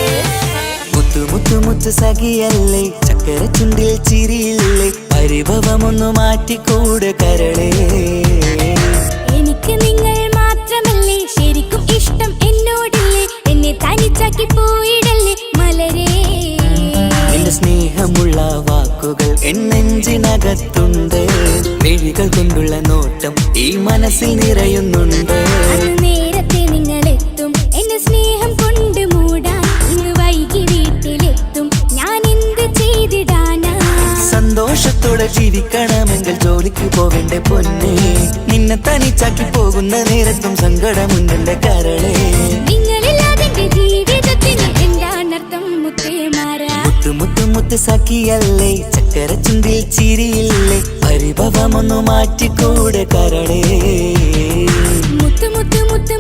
Speaker 1: മുത്തു മുത്തു മുത്തു സഖിയല്ലേ ചക്കര ചുണ്ടിൽ ചിരിയില്ലേ പരിഭവമൊന്നു മാറ്റിക്കൂടെ കരളേ
Speaker 2: എനിക്ക് നിങ്ങൾ മാത്രമല്ലേ ശരിക്കും ഇഷ്ടം എന്നോടില്ലേ എന്നെ തനിച്ചാക്കി പോയിടല്ലേ മലരേ
Speaker 1: നിന്റെ സ്നേഹമുള്ള വാക്കുകൾ എന്നെഞ്ചിനകത്തുണ്ട് മിഴികൾ കൊണ്ടുള്ള നോട്ടം ഈ മനസ്സിൽ നിറയുന്നുണ്ട്
Speaker 2: അന്ന് നേരത്തെ നിങ്ങളെത്തും എന്നെ സ്നേഹം കൊണ്ട് മൂടാൻ ഇന്ന് വൈകി വീട്ടിലെത്തും ഞാൻ എന്ത് ചെയ്തിടാനാ
Speaker 1: സന്തോഷത്തോടെ ജീവിക്കണമെങ്കിൽ ജോലിക്ക് പോവേണ്ട പൊന്നേ നിന്നെ തനിച്ചാക്കി പോകുന്ന നേരത്തും സങ്കടമുണ്ടെന്റെ കരളേ
Speaker 2: നിങ്ങളില്ലാതെ എന്റെ ജീവിതത്തിന് എന്താണർത്ഥം മുത്തേമാരാ
Speaker 1: മുത്തു മുത്തു മുത്ത് സഖിയല്ലേ ചക്കര ചുണ്ടിൽ ചിരിയില്ലേ പരിഭവമൊന്നു മാറ്റിക്കൂടെ കരളേ
Speaker 2: മുത്തു മുത്തു മുത്തു